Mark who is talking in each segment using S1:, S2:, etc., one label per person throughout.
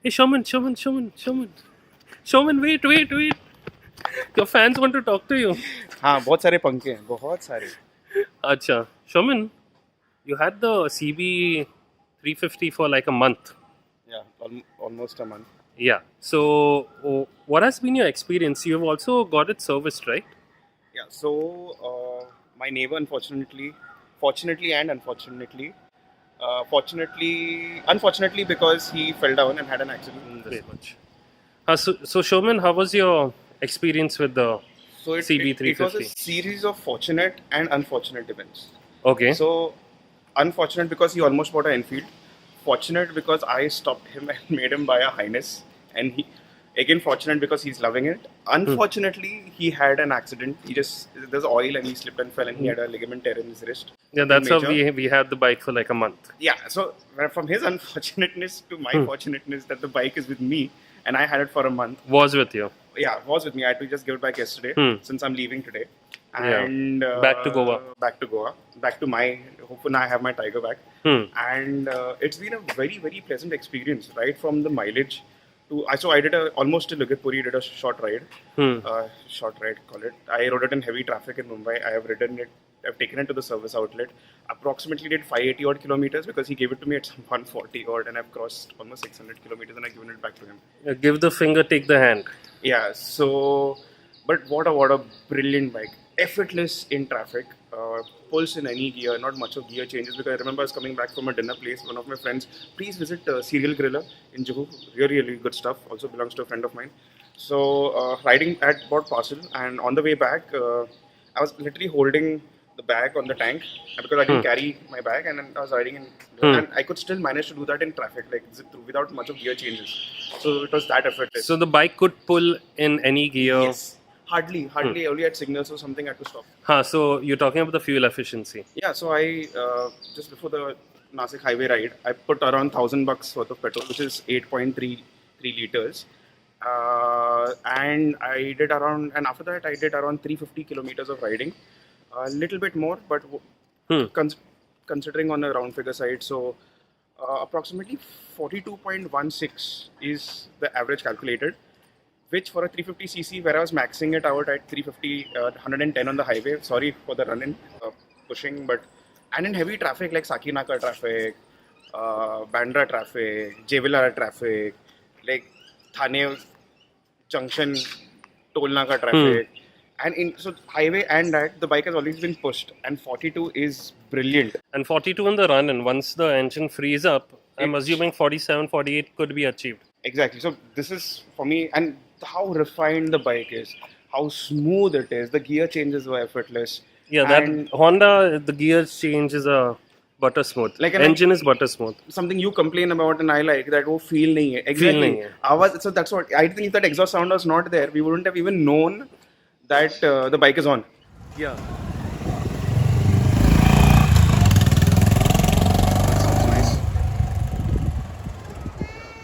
S1: Hey, Showman, wait. Your fans want to talk to you.
S2: हाँ बहुत सारे पंखे हैं बहुत सारे.
S1: Acha, Showman, you had the CB 350 for like a month.
S2: Yeah, almost a month.
S1: Yeah. So, what has been your experience? You have also got it serviced, right?
S2: Yeah, so my neighbor, fortunately and unfortunately, unfortunately because he fell down and had an accident.
S1: Very much. So Showman, how was your experience with the
S2: So it was a
S1: CB350?
S2: series of fortunate and unfortunate events.
S1: Okay.
S2: So unfortunate because he almost bought an Enfield. Fortunate because I stopped him and made him buy a Highness, and he again fortunate because he's loving it. Unfortunately, he had an accident. There's oil and he slipped and fell and he had a ligament tear in his wrist.
S1: Yeah, that's how
S2: Major.
S1: we had the bike for like a month.
S2: Yeah, so from his unfortunateness to my fortunateness that the bike is with me and I had it for a month.
S1: Was with you.
S2: Yeah, it was with me. I had to just give it back yesterday since I'm leaving today.
S1: Yeah.
S2: And
S1: Back to Goa.
S2: Back to my, hopefully I have my Tiger back. And it's been a very, very pleasant experience, right from the mileage to, so I did almost to Lugatpuri, did a short ride, call it. I rode it in heavy traffic in Mumbai. I've taken it to the service outlet. Approximately did 580 odd kilometers because he gave it to me at some 140 odd, and I've crossed almost 600 kilometers and I've given it back to him.
S1: Give the finger, take the hand.
S2: Yeah, so, but what a brilliant bike. Effortless in traffic, pulls in any gear, not much of gear changes. Because I remember I was coming back from a dinner place, one of my friends, please visit Serial Griller in Juhu, really good stuff, also belongs to a friend of mine. So, riding at about Parcel, and on the way back, I was literally holding the bag on the tank because I didn't carry my bag, and then I was riding in, and I could still manage to do that in traffic, like zip through without much of gear changes. So it was that effortless.
S1: So the bike could pull in any gear.
S2: Yes. Hardly. Only at signals or something I had to stop.
S1: So you're talking about the fuel efficiency.
S2: Yeah, so I just before the Nasik highway ride, I put around $1,000 worth of petrol, which is 8.33 liters. And I did around, and after that I did around 350 kilometers of riding. A little bit more, but considering on a round figure side, so approximately 42.16 is the average calculated, which for a 350cc, where I was maxing it out at 350, 110 on the highway. Sorry for the run-in pushing, but and in heavy traffic like Sakinaka traffic, Bandra traffic, Jevila traffic, like Thane Junction, Tolnaka traffic, and in so highway and that the bike has always been pushed, and 42 is brilliant.
S1: And 42 on the run, and once the engine frees up, I'm assuming 47, 48 could be achieved.
S2: Exactly. So this is for me, and how refined the bike is, how smooth it is. The gear changes were effortless.
S1: Yeah, that Honda, the gear change is a butter smooth.
S2: Like
S1: engine is butter smooth.
S2: Something you complain about and I like that. Oh, feel nahi hai. Exactly. So that's what I think. If that exhaust sound was not there, we wouldn't have even known that the bike is on.
S1: Yeah.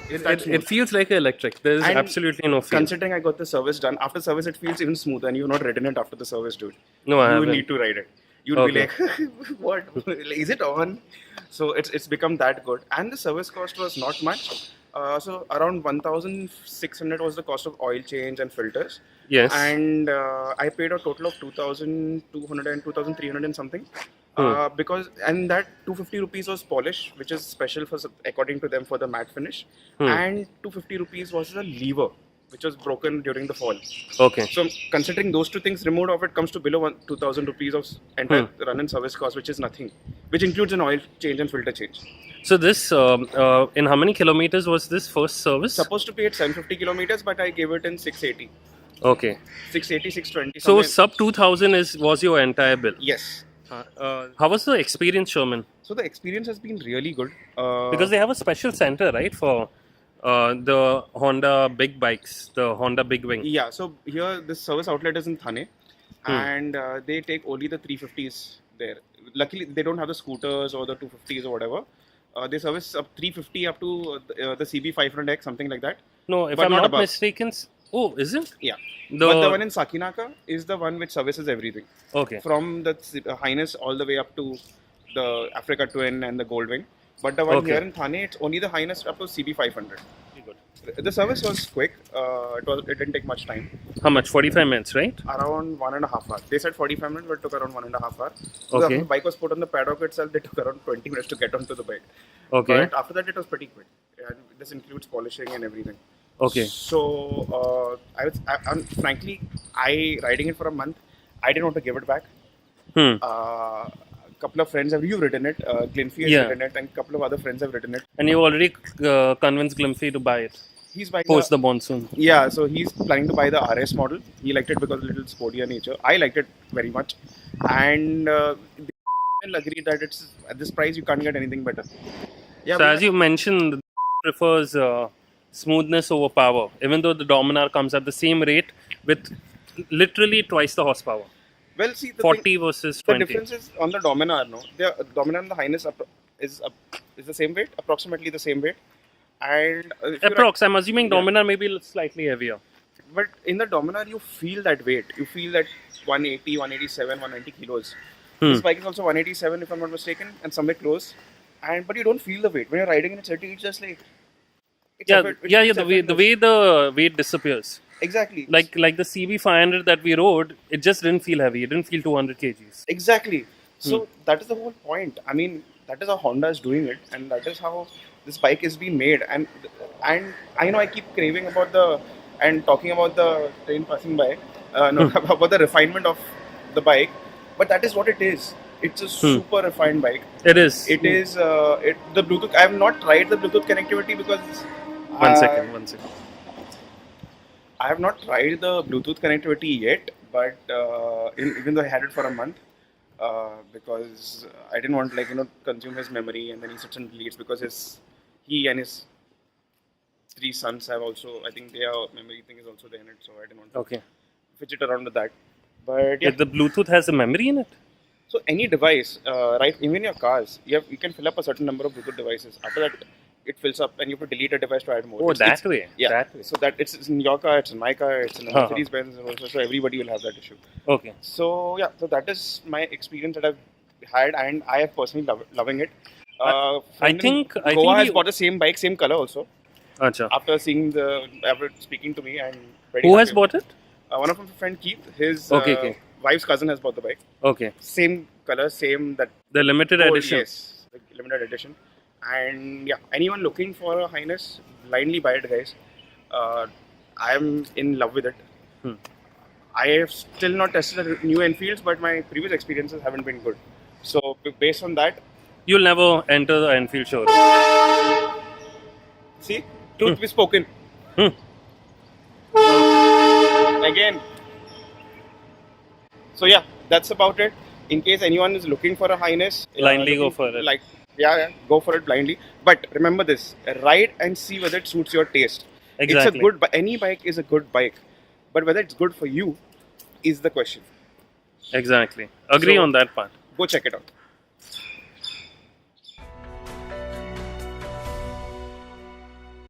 S1: It feels like electric. There is absolutely no feel.
S2: Considering I got the service done, after service it feels even smoother, and you've not ridden it after the service, dude.
S1: No, I haven't.
S2: You will need to ride it. You'll be like, what? Is it on? So it's become that good. And the service cost was not much. So around 1,600 was the cost of oil change and filters.
S1: Yes.
S2: And I paid a total of 2,200 and 2,300 and something. Because and that 250 rupees was polish, which is special for according to them for the matte finish, and 250 rupees was the lever, which was broken during the fall.
S1: Okay.
S2: So considering those two things removed of it comes to below 2,000 rupees of entire run and service cost, which is nothing, which includes an oil change and filter change.
S1: So this, in how many kilometers was this first service?
S2: Supposed to be at 750 kilometers, but I gave it in 680.
S1: Okay.
S2: 680, 620.
S1: So sub 2,000 was your entire bill?
S2: Yes.
S1: How was the experience, Sherman?
S2: So the experience has been really good.
S1: Because they have a special center, right, for the Honda big bikes, the Honda Big Wing.
S2: Yeah, so here this service outlet is in Thane, and they take only the 350s there. Luckily, they don't have the scooters or the 250s or whatever. They service up 350 up to the CB 500X, something like that.
S1: No, if I'm not mistaken. Oh, is it?
S2: Yeah. But the one in Sakinaka is the one which services everything.
S1: Okay.
S2: From the Highness all the way up to the Africa Twin and the Goldwing. But the one here in Thane, it's only the Highness up to CB 500.
S1: Good.
S2: The service was quick. It didn't take much time.
S1: How much? 45 minutes, right?
S2: Around 1.5 hours. They said 45 minutes, but it took around 1.5 hours. So
S1: Okay.
S2: after the bike was put on the paddock itself, they took around 20 minutes to get onto the bike.
S1: Okay.
S2: But after that, it was pretty quick. And this includes polishing and everything.
S1: Okay.
S2: So frankly, riding it for a month, I didn't want to give it back. A couple of friends have ridden it. Glinfey has ridden it, and a couple of other friends have ridden it.
S1: And you already convinced Glimpsy to buy it
S2: He's buying
S1: post the monsoon.
S2: Yeah, so he's planning to buy the RS model. He liked it because of a little sportier nature. I liked it very much, and they agree that it's at this price you can't get anything better. Yeah.
S1: So as you mentioned, prefers smoothness over power, even though the Dominar comes at the same rate with literally twice the horsepower.
S2: Well, see, the
S1: 40
S2: thing,
S1: versus
S2: the
S1: 20.
S2: difference is on the Dominar. No, the Dominar and the Highness is the same weight, approximately the same weight, and
S1: Approx. I'm assuming Dominar may be slightly heavier.
S2: But in the Dominar, you feel that weight. You feel that 180, 187, 190 kilos. This bike is also 187, if I'm not mistaken, and somewhere close. But you don't feel the weight when you're riding in a city. It's just like
S1: The way the weight disappears.
S2: Exactly.
S1: Like the CB 500 that we rode, it just didn't feel heavy. It didn't feel 200 kgs.
S2: Exactly. So that is the whole point. I mean, that is how Honda is doing it, and that is how this bike is being made. And I know I keep craving about talking about the train passing by, about the refinement of the bike, but that is what it is. It's a super refined bike.
S1: It is.
S2: It is. The Bluetooth. I have not tried the Bluetooth connectivity because.
S1: One second.
S2: I have not tried the Bluetooth connectivity yet, but even though I had it for a month, because I didn't want consume his memory, and then he sits and bleeds because he and his 3 sons have also, I think their memory thing is also there in it, so I didn't want to fidget around with that. But yeah,
S1: the Bluetooth has a memory in it.
S2: So any device, right? Even your cars, you can fill up a certain number of Bluetooth devices. After that, it fills up, and you have to delete a device to add more.
S1: Oh, that way.
S2: Yeah.
S1: That way.
S2: So that it's in your car, it's in my car, it's in a Mercedes Benz, and also, so everybody will have that issue.
S1: Okay.
S2: So yeah, so that is my experience that I've had, and I have personally loving it.
S1: I think
S2: Goa has bought the same bike, same color also.
S1: Achha.
S2: After speaking to me, and
S1: who has bought it?
S2: One of my friend Keith, his wife's cousin has bought the bike.
S1: Okay.
S2: Same color, same that.
S1: The limited edition.
S2: Yes, the limited edition. And yeah, anyone looking for a Highness, blindly buy it, guys. I am in love with it. I have still not tested the new Enfields, but my previous experiences haven't been good. So based on that,
S1: you'll never enter the Enfield showroom.
S2: See, truth be spoken. Again. So yeah, that's about it. In case anyone is looking for a Highness,
S1: blindly go for it.
S2: Go for it blindly. But remember this: ride and see whether it suits your taste.
S1: Exactly.
S2: Any bike is a good bike, but whether it's good for you is the question.
S1: Exactly. Agree on that part.
S2: Go check it out.